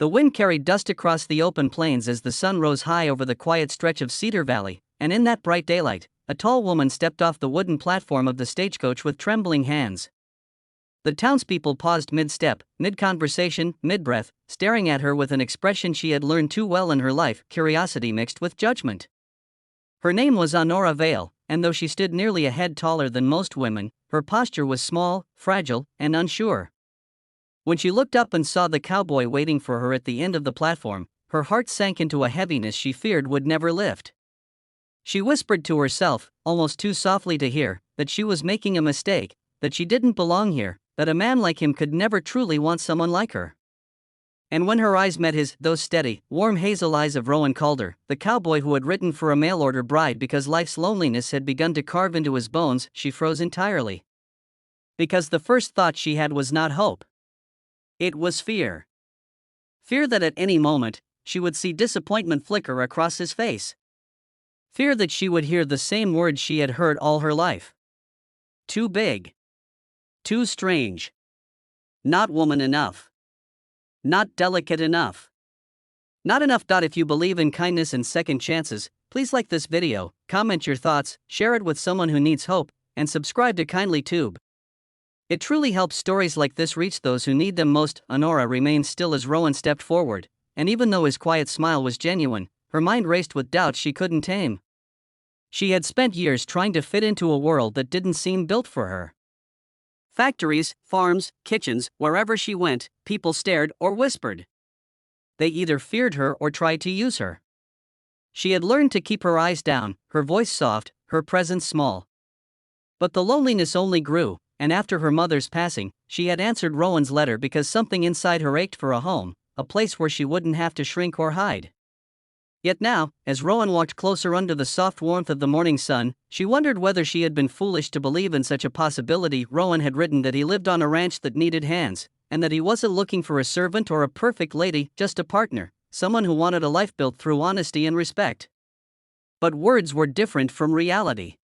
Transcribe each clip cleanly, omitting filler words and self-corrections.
The wind carried dust across the open plains as the sun rose high over the quiet stretch of Cedar Valley, and in that bright daylight, a tall woman stepped off the wooden platform of the stagecoach with trembling hands. The townspeople paused mid-step, mid-conversation, mid-breath, staring at her with an expression she had learned too well in her life, curiosity mixed with judgment. Her name was Honora Vale, and though she stood nearly a head taller than most women, her posture was small, fragile, and unsure. When she looked up and saw the cowboy waiting for her at the end of the platform, her heart sank into a heaviness she feared would never lift. She whispered to herself, almost too softly to hear, that she was making a mistake, that she didn't belong here, that a man like him could never truly want someone like her. And when her eyes met his, those steady, warm hazel eyes of Rowan Calder, the cowboy who had written for a mail-order bride because life's loneliness had begun to carve into his bones, she froze entirely. Because the first thought she had was not hope. It was fear. Fear that at any moment, she would see disappointment flicker across his face. Fear that she would hear the same words she had heard all her life. Too big. Too strange. Not woman enough. Not delicate enough. Not enough. If you believe in kindness and second chances, please like this video, comment your thoughts, share it with someone who needs hope, and subscribe to Kindly Tube. It truly helps stories like this reach those who need them most. Honora remained still as Rowan stepped forward, and even though his quiet smile was genuine, her mind raced with doubts she couldn't tame. She had spent years trying to fit into a world that didn't seem built for her. Factories, farms, kitchens, wherever she went, people stared or whispered. They either feared her or tried to use her. She had learned to keep her eyes down, her voice soft, her presence small. But the loneliness only grew, and after her mother's passing, she had answered Rowan's letter because something inside her ached for a home, a place where she wouldn't have to shrink or hide. Yet now, as Rowan walked closer under the soft warmth of the morning sun, she wondered whether she had been foolish to believe in such a possibility. Rowan had written that he lived on a ranch that needed hands, and that he wasn't looking for a servant or a perfect lady, just a partner, someone who wanted a life built through honesty and respect. But words were different from reality.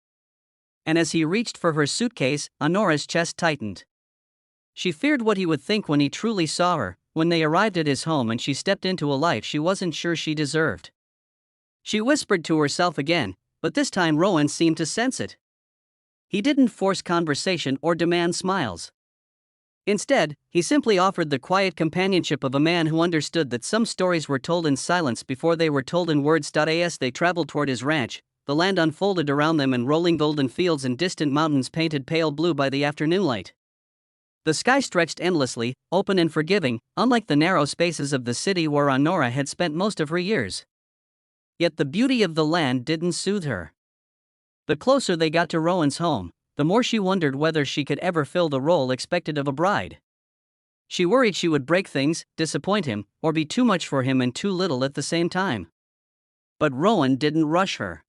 And as he reached for her suitcase, Honora's chest tightened. She feared what he would think when he truly saw her, when they arrived at his home and she stepped into a life she wasn't sure she deserved. She whispered to herself again, but this time Rowan seemed to sense it. He didn't force conversation or demand smiles. Instead, he simply offered the quiet companionship of a man who understood that some stories were told in silence before they were told in words. As they traveled toward his ranch, the land unfolded around them in rolling golden fields and distant mountains painted pale blue by the afternoon light. The sky stretched endlessly, open and forgiving, unlike the narrow spaces of the city where Honora had spent most of her years. Yet the beauty of the land didn't soothe her. The closer they got to Rowan's home, the more she wondered whether she could ever fill the role expected of a bride. She worried she would break things, disappoint him, or be too much for him and too little at the same time. But Rowan didn't rush her.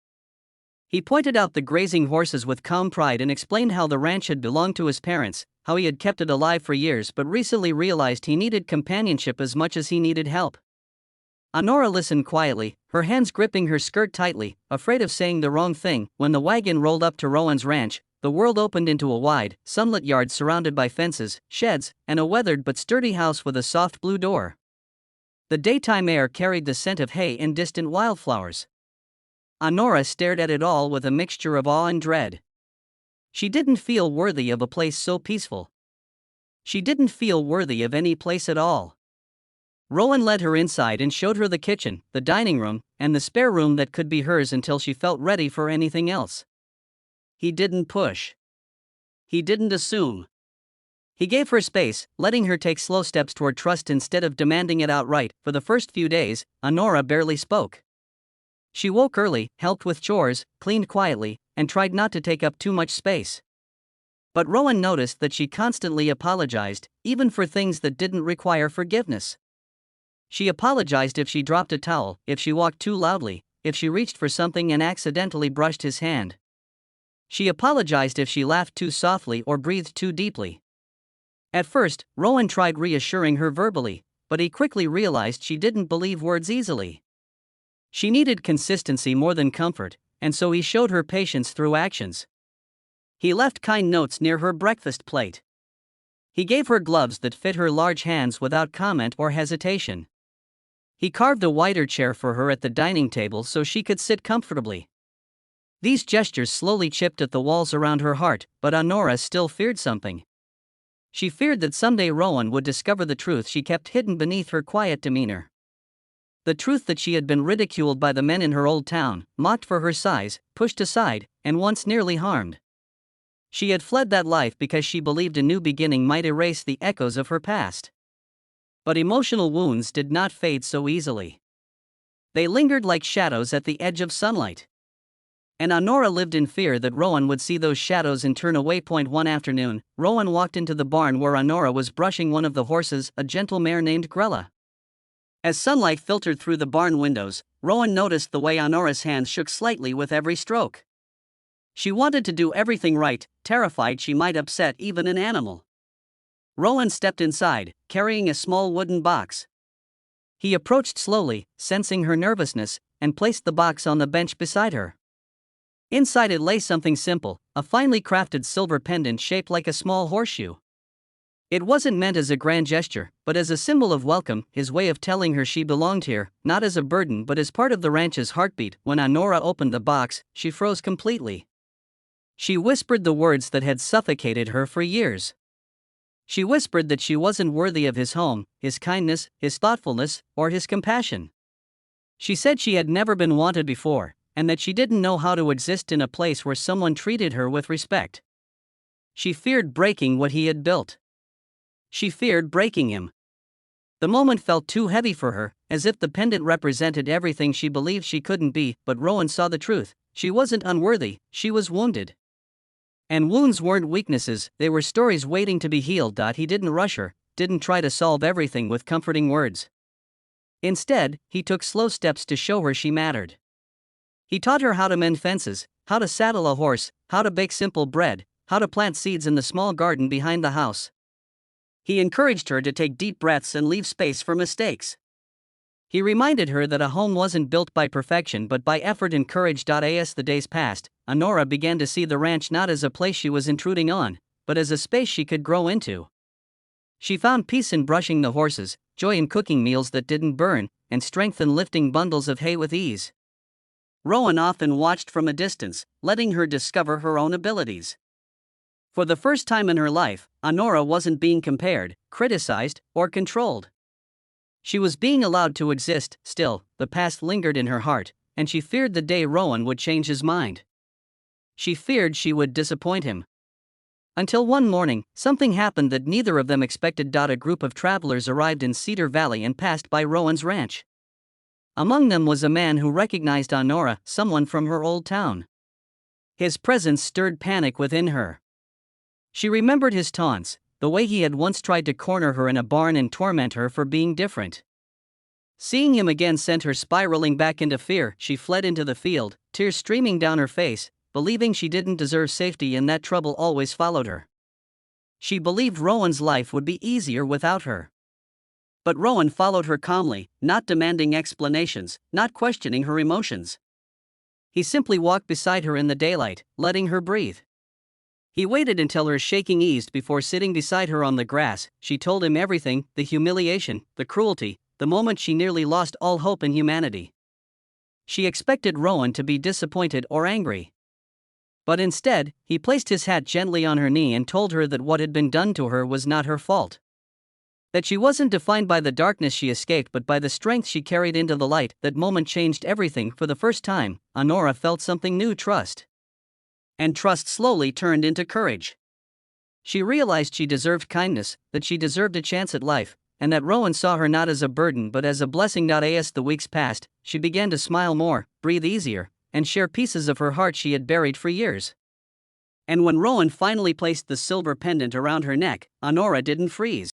He pointed out the grazing horses with calm pride and explained how the ranch had belonged to his parents, how he had kept it alive for years but recently realized he needed companionship as much as he needed help. Honora listened quietly, her hands gripping her skirt tightly, afraid of saying the wrong thing. When the wagon rolled up to Rowan's ranch, the world opened into a wide, sunlit yard surrounded by fences, sheds, and a weathered but sturdy house with a soft blue door. The daytime air carried the scent of hay and distant wildflowers. Honora stared at it all with a mixture of awe and dread. She didn't feel worthy of a place so peaceful. She didn't feel worthy of any place at all. Rowan led her inside and showed her the kitchen, the dining room, and the spare room that could be hers until she felt ready for anything else. He didn't push. He didn't assume. He gave her space, letting her take slow steps toward trust instead of demanding it outright. For the first few days, Honora barely spoke. She woke early, helped with chores, cleaned quietly, and tried not to take up too much space. But Rowan noticed that she constantly apologized, even for things that didn't require forgiveness. She apologized if she dropped a towel, if she walked too loudly, if she reached for something and accidentally brushed his hand. She apologized if she laughed too softly or breathed too deeply. At first, Rowan tried reassuring her verbally, but he quickly realized she didn't believe words easily. She needed consistency more than comfort, and so he showed her patience through actions. He left kind notes near her breakfast plate. He gave her gloves that fit her large hands without comment or hesitation. He carved a wider chair for her at the dining table so she could sit comfortably. These gestures slowly chipped at the walls around her heart, but Honora still feared something. She feared that someday Rowan would discover the truth she kept hidden beneath her quiet demeanor. The truth that she had been ridiculed by the men in her old town, mocked for her size, pushed aside, and once nearly harmed. She had fled that life because she believed a new beginning might erase the echoes of her past. But emotional wounds did not fade so easily. They lingered like shadows at the edge of sunlight. And Honora lived in fear that Rowan would see those shadows and turn away. One afternoon, Rowan walked into the barn where Honora was brushing one of the horses, a gentle mare named Grella. As sunlight filtered through the barn windows, Rowan noticed the way Honora's hands shook slightly with every stroke. She wanted to do everything right, terrified she might upset even an animal. Rowan stepped inside, carrying a small wooden box. He approached slowly, sensing her nervousness, and placed the box on the bench beside her. Inside it lay something simple, a finely crafted silver pendant shaped like a small horseshoe. It wasn't meant as a grand gesture, but as a symbol of welcome, his way of telling her she belonged here, not as a burden but as part of the ranch's heartbeat. When Honora opened the box, she froze completely. She whispered the words that had suffocated her for years. She whispered that she wasn't worthy of his home, his kindness, his thoughtfulness, or his compassion. She said she had never been wanted before, and that she didn't know how to exist in a place where someone treated her with respect. She feared breaking what he had built. She feared breaking him. The moment felt too heavy for her, as if the pendant represented everything she believed she couldn't be, but Rowan saw the truth. She wasn't unworthy, she was wounded. And wounds weren't weaknesses, they were stories waiting to be healed. He didn't rush her, didn't try to solve everything with comforting words. Instead, he took slow steps to show her she mattered. He taught her how to mend fences, how to saddle a horse, how to bake simple bread, how to plant seeds in the small garden behind the house. He encouraged her to take deep breaths and leave space for mistakes. He reminded her that a home wasn't built by perfection but by effort and courage. As the days passed, Honora began to see the ranch not as a place she was intruding on, but as a space she could grow into. She found peace in brushing the horses, joy in cooking meals that didn't burn, and strength in lifting bundles of hay with ease. Rowan often watched from a distance, letting her discover her own abilities. For the first time in her life, Honora wasn't being compared, criticized, or controlled. She was being allowed to exist. Still, the past lingered in her heart, and she feared the day Rowan would change his mind. She feared she would disappoint him. Until one morning, something happened that neither of them expected. A group of travelers arrived in Cedar Valley and passed by Rowan's ranch. Among them was a man who recognized Honora, someone from her old town. His presence stirred panic within her. She remembered his taunts, the way he had once tried to corner her in a barn and torment her for being different. Seeing him again sent her spiraling back into fear. She fled into the field, tears streaming down her face, believing she didn't deserve safety and that trouble always followed her. She believed Rowan's life would be easier without her. But Rowan followed her calmly, not demanding explanations, not questioning her emotions. He simply walked beside her in the daylight, letting her breathe. He waited until her shaking eased before sitting beside her on the grass. She told him everything, the humiliation, the cruelty, the moment she nearly lost all hope in humanity. She expected Rowan to be disappointed or angry. But instead, he placed his hat gently on her knee and told her that what had been done to her was not her fault. That she wasn't defined by the darkness she escaped but by the strength she carried into the light. That moment changed everything. For the first time, Honora felt something new: trust. And trust slowly turned into courage. She realized she deserved kindness, that she deserved a chance at life, and that Rowan saw her not as a burden but as a blessing. As the weeks passed, she began to smile more, breathe easier, and share pieces of her heart she had buried for years. And when Rowan finally placed the silver pendant around her neck, Honora didn't freeze.